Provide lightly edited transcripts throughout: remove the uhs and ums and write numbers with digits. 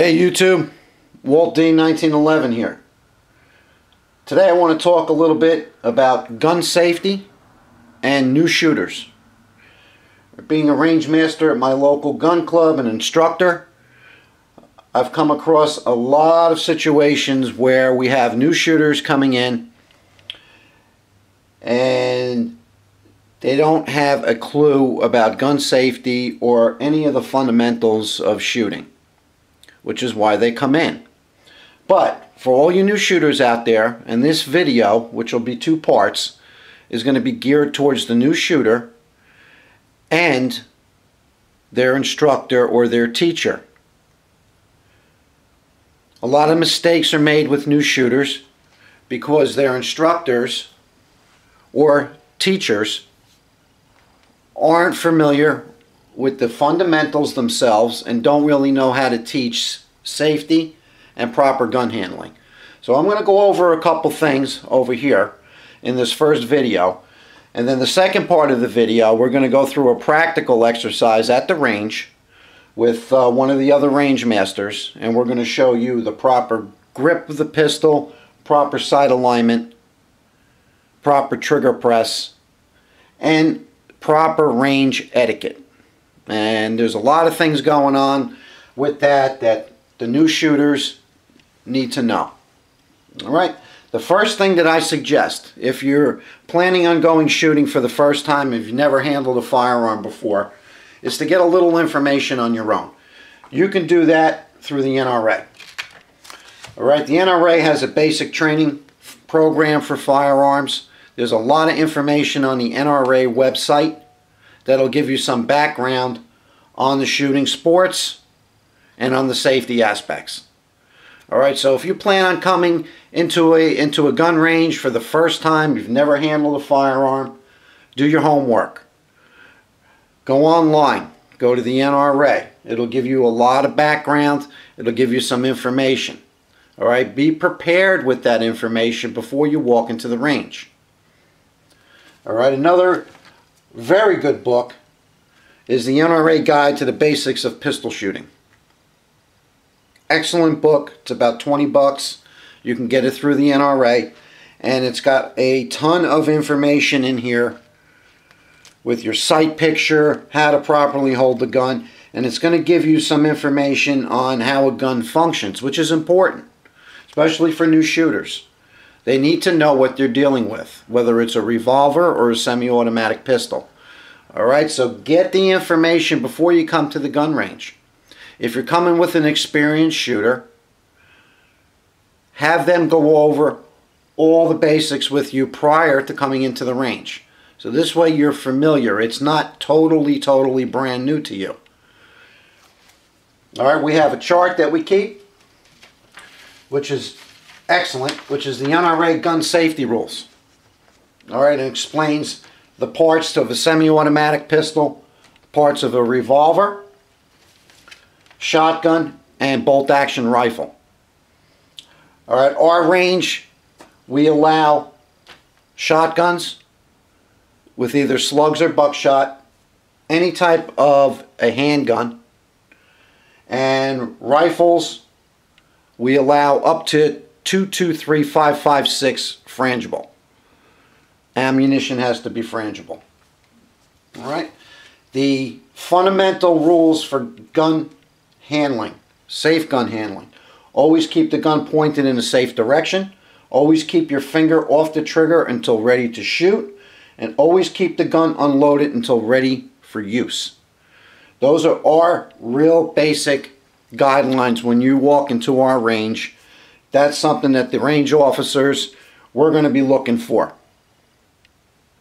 Hey YouTube, Walt D 1911 here. Today I want to talk a little bit about gun safety and new shooters. Being a range master at my local gun club and instructor, I've come across a lot of situations where we have new shooters coming in and they don't have a clue about gun safety or any of the fundamentals of shooting, which is why they come in. But for all you new shooters out there, and this video, which will be 2 parts, is going to be geared towards the new shooter and their instructor or their teacher. A lot of mistakes are made with new shooters because their instructors or teachers aren't familiar with the fundamentals themselves and don't really know how to teach safety and proper gun handling. So I'm going to go over a couple things over here in this first video, and then the second part of the video we're going to go through a practical exercise at the range with one of the other range masters, and we're going to show you the proper grip of the pistol, proper sight alignment, proper trigger press, and proper range etiquette. And there's a lot of things going on with that the new shooters need to know. Alright, the first thing that I suggest, if you're planning on going shooting for the first time, if you've never handled a firearm before, is to get a little information on your own. You can do that through the NRA. Alright, the NRA has a basic training program for firearms. There's a lot of information on the NRA website that'll give you some background on the shooting sports and on the safety aspects. Alright, so if you plan on coming into a gun range for the first time, you've never handled a firearm, do your homework. Go online, go to the NRA. It'll give you a lot of background, it'll give you some information. Alright, be prepared with that information before you walk into the range. Alright, another very good book is the NRA Guide to the Basics of Pistol Shooting. Excellent book. It's about 20 bucks. You can get it through the NRA, and it's got a ton of information in here with your sight picture, how to properly hold the gun, and it's going to give you some information on how a gun functions, which is important, especially for new shooters. They need to know what they're dealing with, whether it's a revolver or a semi-automatic pistol. Alright, so get the information before you come to the gun range. If you're coming with an experienced shooter, have them go over all the basics with you prior to coming into the range. So this way you're familiar. It's not totally brand new to you. Alright, we have a chart that we keep, which is excellent, which is the NRA gun safety rules. Alright, it explains the parts of a semi-automatic pistol, parts of a revolver, shotgun, and bolt-action rifle. Alright, our range, we allow shotguns with either slugs or buckshot, any type of a handgun, and rifles, we allow up to 223 5.56 frangible. Ammunition has to be frangible. Alright? The fundamental rules for gun handling, safe gun handling. Always keep the gun pointed in a safe direction. Always keep your finger off the trigger until ready to shoot. And always keep the gun unloaded until ready for use. Those are our real basic guidelines when you walk into our range. That's something that the range officers, we're going to be looking for.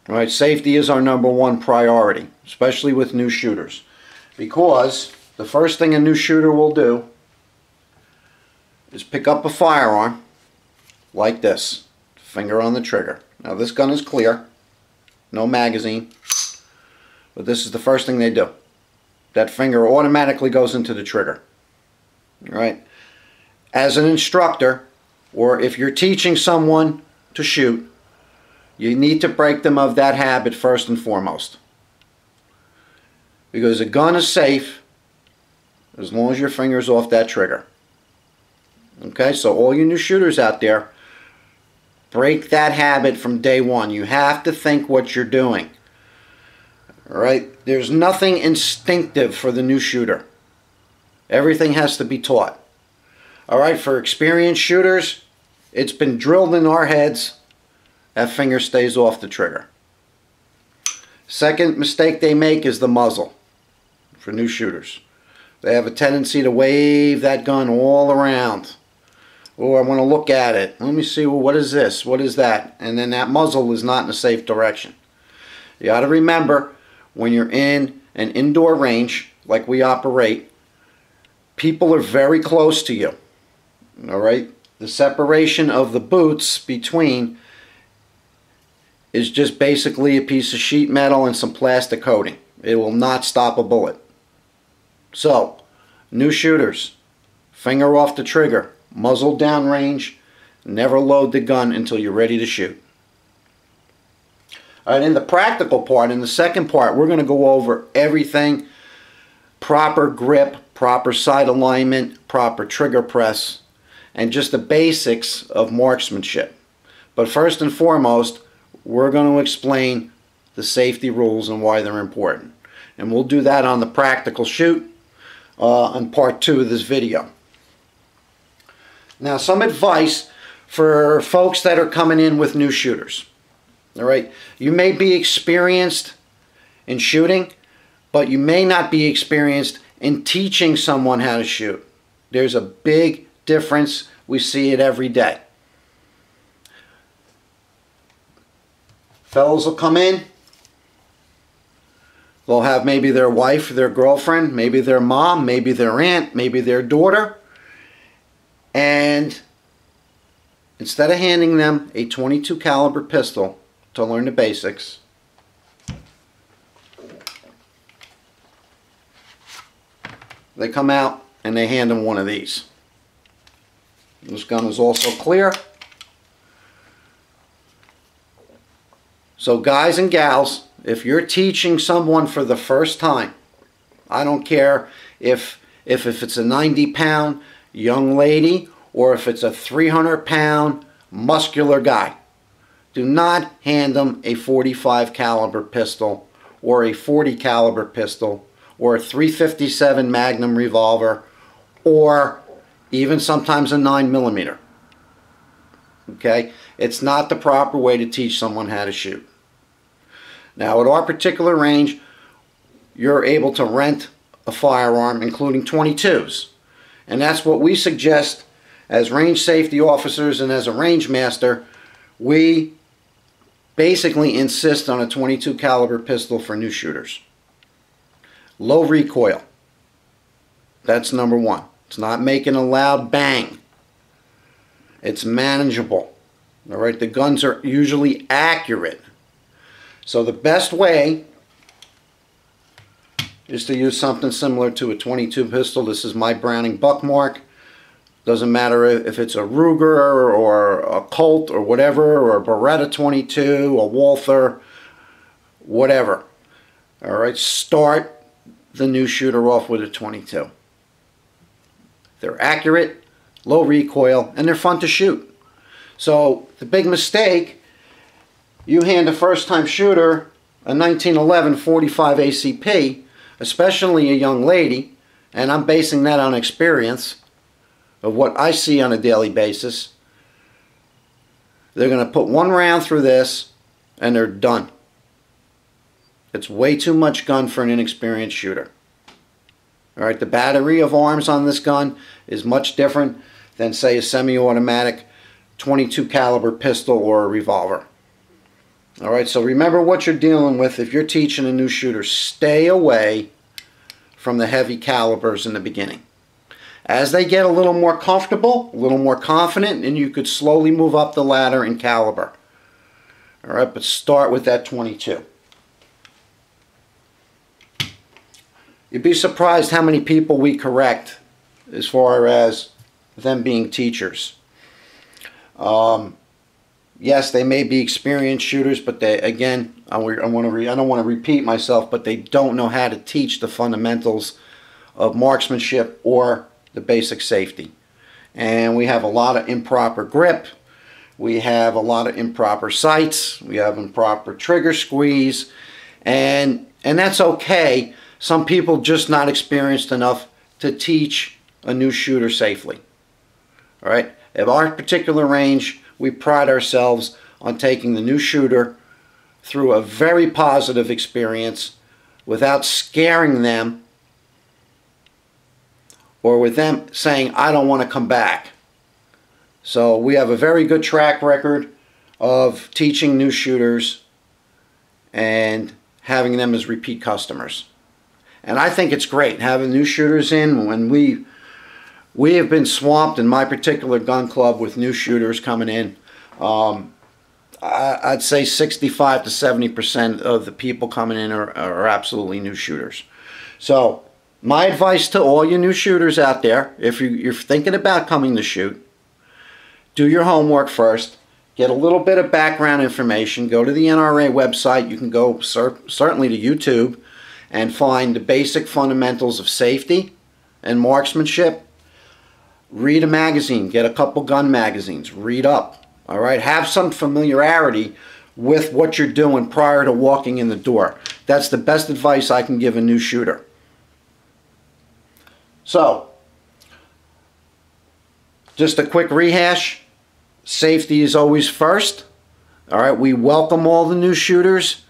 All right, safety is our #1 priority, especially with new shooters, because the first thing a new shooter will do is pick up a firearm like this, finger on the trigger. Now this gun is clear, no magazine, but this is the first thing they do. That finger automatically goes into the trigger. All right. As an instructor, or if you're teaching someone to shoot, you need to break them of that habit first and foremost. Because a gun is safe as long as your finger's off that trigger. Okay, so all you new shooters out there, break that habit from day one. You have to think what you're doing. All right, there's nothing instinctive for the new shooter. Everything has to be taught. All right, for experienced shooters, it's been drilled in our heads. That finger stays off the trigger. Second mistake they make is the muzzle for new shooters. They have a tendency to wave that gun all around. Oh, I want to look at it. Let me see, well, what is this? What is that? And then that muzzle is not in a safe direction. You got to remember, when you're in an indoor range, like we operate, people are very close to you. All right? The separation of the boots between is just basically a piece of sheet metal and some plastic coating. It will not stop a bullet. So, new shooters, finger off the trigger, muzzle down range, never load the gun until you're ready to shoot. All right, in the practical part, in the second part, we're going to go over everything: proper grip, proper sight alignment, proper trigger press, and just the basics of marksmanship. But first and foremost, we're going to explain the safety rules and why they're important. And we'll do that on the practical shoot on part 2 of this video. Now, some advice for folks that are coming in with new shooters. All right, you may be experienced in shooting, but you may not be experienced in teaching someone how to shoot. There's a big difference. We see it every day. Fellows will come in. They'll have maybe their wife, their girlfriend, maybe their mom, maybe their aunt, maybe their daughter. And instead of handing them a .22 caliber pistol to learn the basics, they come out and they hand them one of these. This gun is also clear. So guys and gals, if you're teaching someone for the first time, I don't care if it's a 90-pound young lady or if it's a 300-pound muscular guy, do not hand them a .45 caliber pistol or a .40 caliber pistol or a .357 Magnum revolver or even sometimes a 9mm. Okay? It's not the proper way to teach someone how to shoot. Now, at our particular range, you're able to rent a firearm, including .22s. And that's what we suggest as range safety officers, and as a range master, we basically insist on a .22 caliber pistol for new shooters. Low recoil. That's number one. It's not making a loud bang. It's manageable. All right, the guns are usually accurate. So the best way is to use something similar to a .22 pistol. This is my Browning Buckmark. Doesn't matter if it's a Ruger or a Colt or whatever, or a Beretta 22, a Walther, whatever. All right, start the new shooter off with a .22. They're accurate, low recoil, and they're fun to shoot. So the big mistake, you hand a first-time shooter a 1911 45 ACP, especially a young lady, and I'm basing that on experience of what I see on a daily basis. They're going to put one round through this and they're done. It's way too much gun for an inexperienced shooter. All right, the battery of arms on this gun is much different than, say, a semi-automatic .22 caliber pistol or a revolver. All right, so remember what you're dealing with. If you're teaching a new shooter, stay away from the heavy calibers in the beginning. As they get a little more comfortable, a little more confident, and you could slowly move up the ladder in caliber. All right, but start with that .22. You'd be surprised how many people we correct as far as them being teachers. Yes, they may be experienced shooters, but they, again, I don't want to repeat myself, but they don't know how to teach the fundamentals of marksmanship or the basic safety. and we have a lot of improper grip. We have a lot of improper sights. We have improper trigger squeeze, and that's okay. Some people just not experienced enough to teach a new shooter safely. All right. At our particular range, we pride ourselves on taking the new shooter through a very positive experience without scaring them or with them saying, I don't want to come back. So we have a very good track record of teaching new shooters and having them as repeat customers. And I think it's great having new shooters in. When we have been swamped in my particular gun club with new shooters coming in. I'd say 65 to 70% of the people coming in are absolutely new shooters. So my advice to all you new shooters out there, if you're thinking about coming to shoot, do your homework first. Get a little bit of background information. Go to the NRA website. You can go certainly to YouTube and find the basic fundamentals of safety and marksmanship. Read a magazine. Get a couple gun magazines. Read up. All right? Have some familiarity with what you're doing prior to walking in the door. That's the best advice I can give a new shooter. So, just a quick rehash. Safety is always first. All right, we welcome all the new shooters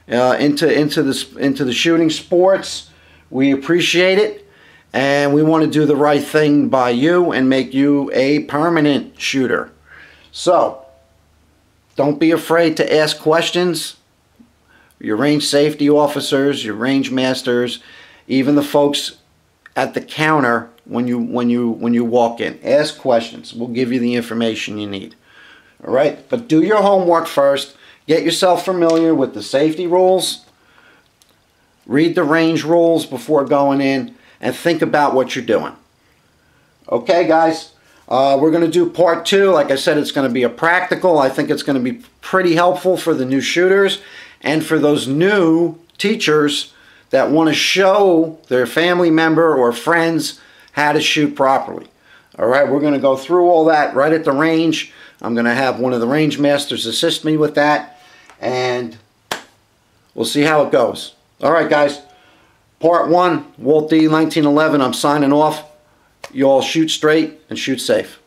into the shooting sports. We appreciate it, and we want to do the right thing by you and make you a permanent shooter. So, don't be afraid to ask questions. Your range safety officers, your range masters, even the folks at the counter when you walk in. Ask questions. We'll give you the information you need. All right? But do your homework first. Get yourself familiar with the safety rules. Read the range rules before going in and think about what you're doing. Okay, guys? We're going to do part 2. Like I said, it's going to be a practical. I think it's going to be pretty helpful for the new shooters and for those new teachers that want to show their family member or friends how to shoot properly. All right, we're going to go through all that right at the range. I'm going to have one of the range masters assist me with that, and we'll see how it goes. All right, guys. Part 1, Walt D. 1911. I'm signing off. You all shoot straight and shoot safe.